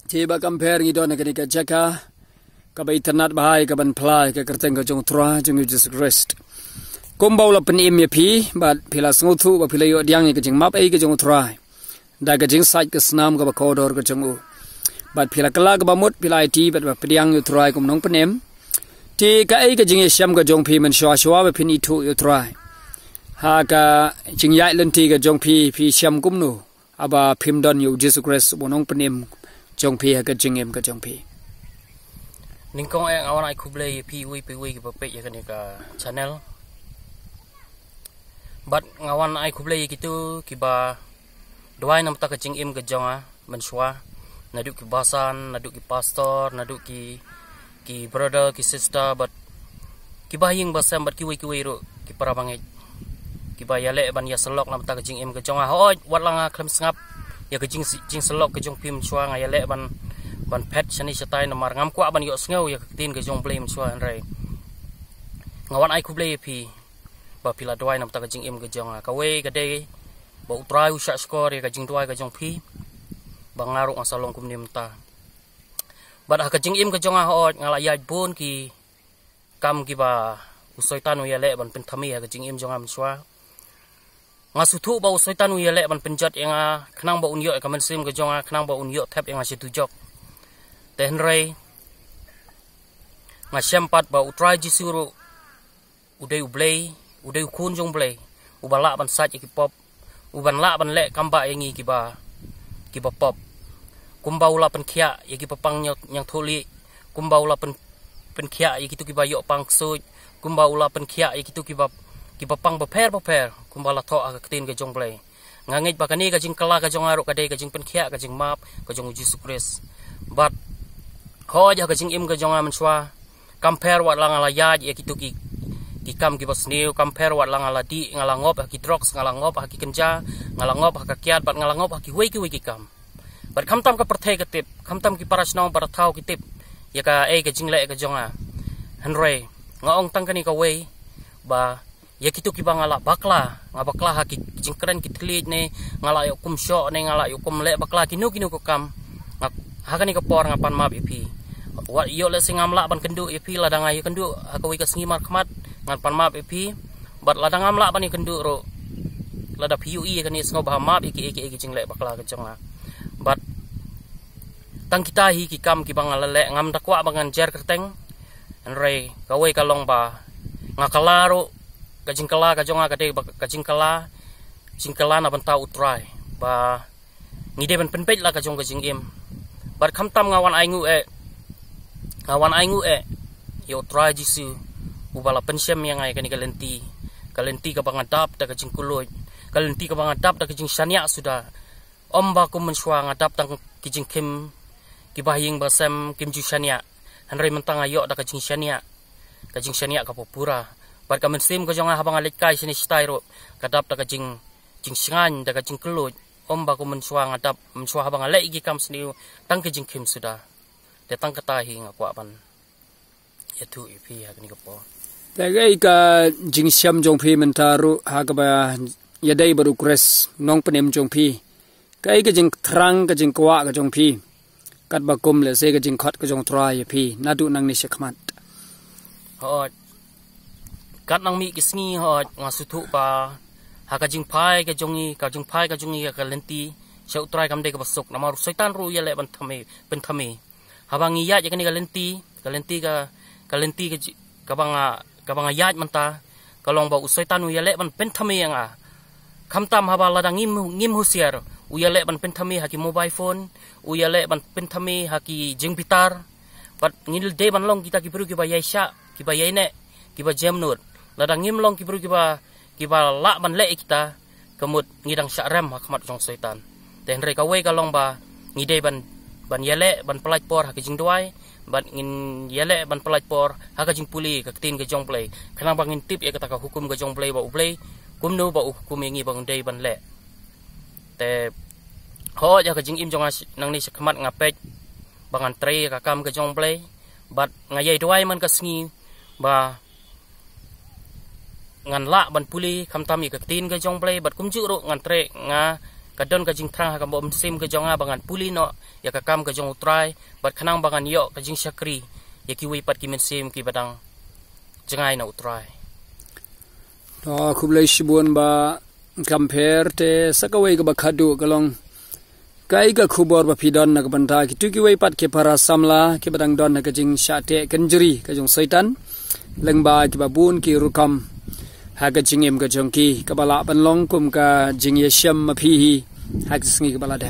Tiba compare ngi don ka jaka ka ba internet bahai ka ban plai ka kerteng ka jong tra jong Jesus Christ kumbau la pen im ya pi bat pila sngotu ba pila yo diang ni ka jing map ai ka jong tra da ka jing site ka snam ka ba kodor ka jong u bat pila kala ka ba mut pila IT bat ba pediang yo tra kum nong penem ti ka ai ka jing sham ka jong pi man shwa shwa ba pin itu yo tra ha ka jing yai len ti ka jong pi sham kum nu aba phim don yo Jesus Christ bonong penem jong pi ha ka jing em ka jong pi Ningkong ang awan ay kublay piwi ki papet ya kani ka channel. But ngawan ay kublay gitu kiba doay nam ta ka jing im ka jonga menswa naduk ki basan naduk ki pastor naduk ki brother ki sister but kiba ying basam but kiwi ro ki para bangit kiba yale ban ya selok nam ta ka jing im ka jonga hoi wat langa klam sngap ya ka jing selok ka jong pim chwa nga yale ban pet chani satai namar ngam kwa ban yo sngew ya tin ka jong blame chwa an rai ngawan ai kublay pi ba pila doai nam ta ka jing im ka jong ka we ka de ba utrai usha skor ya ka jing doai ka jong pi ba ngaru ang salong kum nim ta ba ka jing im ka jong a hot ngala ya bon ki kam ki ba usoi tanu ya le ban pen thami ya ka jing im jong am chwa ngasutu ba usoi tanu ya le ban penjat yang khnang ba unyo ka man sim ka jong a khnang ba unyo thap yang situ jok Tenray nga sempat ba utrai jisuru udai ublay udai ukun jong blay ubala ban sat ki pop uban la ban le kamba yangi ki ba pop kumbau la pen khia yaki papang nyang tholi kumbau la pen khia yaki tu ki ba yo pang suj kumbau la pen khia yaki tu ki papang ba pher kumbala tho ka tin ka jong blay ngangit ba kani ka jing kala ka jong aru ka dei ka jing pen khia ka jing map ka jong Jesus Christ but Hoja ka jing im ka jonga menswa compare wat lang ala yaj ya kitu ki kam ki bosniu compare wat lang ala di ngalangop ki drugs ngalangop ki kenja ngalangop ka kiat bat ngalangop ki wiki kam bat kamtam ka perthai ka tip kamtam ki parasnaw bar thau ki tip ya ka ka jing le ka jonga hanre ngaong tang kani ka we ba ya kitu ki bangala bakla ngabakla ha ki jing keren ki thlij ne ngala yo kum sho ne ngala yo kum le bakla kinu ko kam hakani ka por ngapan map ipi wat yo le singam la ban kendu ipi ladang ayu kendu hakawi ka singi mar khmat ngan pan map ipi bat ladang am la ban kendu ro lada PUE kani sngo ba map iki jingle bakla ka changa bat tang kita hi ki kam ki bang le ngam dakwa bangan jar kerteng anre kawe ka long ba ngakala ro ka jingkala ka jonga ka de ka jingkala na ban ta utrai ba ngide ban penpej la ka jong ka jingim bar kamtam ngawan aingu yo try jisu ubala pensem yang ai kani kalenti ka bangadap da ka jingkuloj kalenti ka bangadap da ka jing sania sudah omba ku menswa ngadap tang kijing kim kibahing basem kim ju sania hanre mentang ayo da ka jing sania ka popura bar ka mensim ka jonga habang alit kai sini stairo kadap da ka jing singan da ka jing kuloj Omba ko menswa ngadap menswa habang alai gi kam sniu tang ke jingkim sudah de tang katahi ngakwa ban yatu ipi hakni ko po tagai ka jingsyam jong phi mentaru ha ka ba yadai baru kres nong penem jong phi kai ka jing thrang ka jing kwa ka jong phi kat ba kum le se ka jing khat ka jong tra ya phi nadu nang ni shakmat hot kat nang mi kisngi hot ngasutu ba haka jing pai ka jongi ka lenti shau trai kam de ka basuk namar setan ru ya le ban thame habang iya ya kani ka lenti ka banga yaj manta kalong ba usaitan u ya le ban pen thame yang kamtam haba ladang ngim husiar u ya le ban pen thame haki mobile phone u ya le ban pen thame haki jing pitar bat ngil de ban long kita ki pru ki ba yaisha ki ba yaine ki ba jamnur ladang ngim long ki pru ki ba la ban le kita kemut ngidang syarem hakmat jong setan ten re kawe kalong ba ngide ban yele ban pelaj por hak jing duai ban ngin yele ban pelaj por hak jing puli ka tin ka jong play kanang bangin tip ya kata ka hukum ka jong play ba uplay kumno ba hukum yangi bang dei ban le te ho ja ka jing im jong nang ni sakmat ngapej bangan tre ka kam ka jong play bat ngayai duai man ka sngi ba ngan la ban puli kam tam i ka tin ka jong play bat kum ju ro ngan tre nga kadon ka jing trang ha ka bom sim ka jonga bangan puli no ya ka kam ka jong utrai bat khanang bangan yo ka jing syakri ya ki wi pat ki men sim ki badang jangai na utrai to khublai shibun ba compare te sakawai ka bakhadu kalong kai ka khubor ba pidon na ka banta ki tuki wai pat ke para samla ke badang don na ka jing shate kanjri ka jong saitan lengba ki babun ki rukam ha ka jingem ka jong ki ka bala ban long kum ka jing yesham ma phi hi ha ka singi ka bala da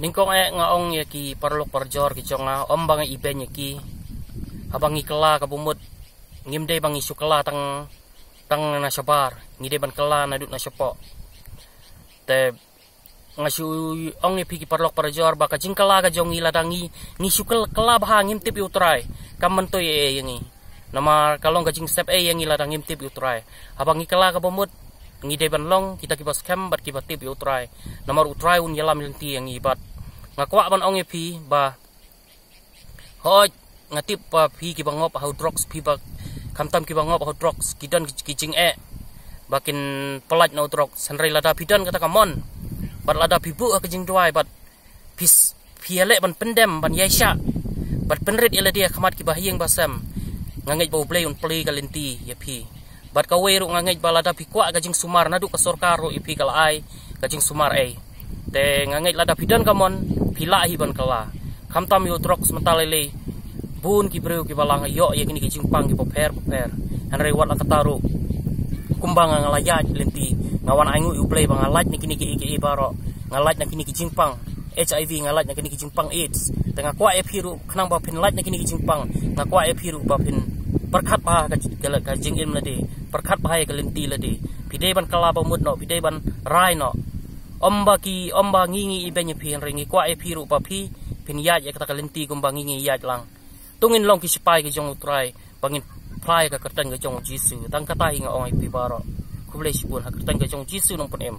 ningkong nga ong ya ki parlok parjor ki jonga om bang iben ya ki abangi kala ka bumut ngimde bangi sukala tang na sabar ngide ban kala na dut na sepo te ngasu ong epi ki parlok parjor ba ka jingkala ka jongi ladangi ni sukal kala bah ngim tip utrai kamen to ye yangi nama kalong ka jing step e yangi ladang ngim tip utrai abangi kala ka bomut ngide ban long kita ki bas kem bat ki batip utrai nomor utrai un yalam lenti yang ibat ngakwa ban ong epi ba hoj ngatip pa pi ki bangop how drugs pi ba kamtam ki bangop how drugs kidan ki jing e bakin pelat no drugs sanrai lada bidan kata kamon bat lada bibu ka jing duai bat pis piale ban pendem ban yaisha bat penrit ila dia khamat ki bahieng basam ngangej bau play un play kalenti ya pi bat ka weru ngangej balada pi kwa ka jing sumar nadu ka sorkaro ipi kala ai ka jing sumar ai te ngangej lada bidan kamon pila hi ban kala kamtam yo drugs mentalele bun ki breu ki balang yo ya kini ki jingpang ki poper hanre wat akataru kumbang ngalayat lenti ngawan aingu u play bang ngalat ni kini ki baro ngalat na kini ki jingpang HIV ngalat na kini ki jingpang AIDS tengah kwa epiru khnang ba pin lat na kini ki jingpang ngakwa epiru ba pin perkhat ba ka jing im lade perkhat ba ka lenti lade pide ban kala ba mut no pide ban rai no omba ngingi ibenya pin ringi kwa epiru ba pi pin ya kata ka lenti kumba ngingi ya lang tungin long ki sipai ki jong utrai bangin plai ka kertan ka jong jisu tang kata hinga ong ipi baro kuble sibun ha kertan ka jong jisu nong pon em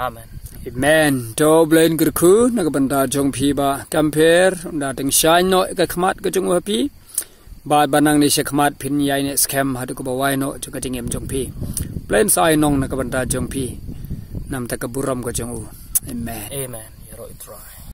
amen amen to blain gerku na ka banda jong phi ba compare da teng shine no ka khmat ka jong happy ba banang ni shakmat phin yai ne scam ha ko ba wai no ka jing em jong phi blain sai nong na ka banda jong phi nam ta ka buram ka jong u amen amen yero utrai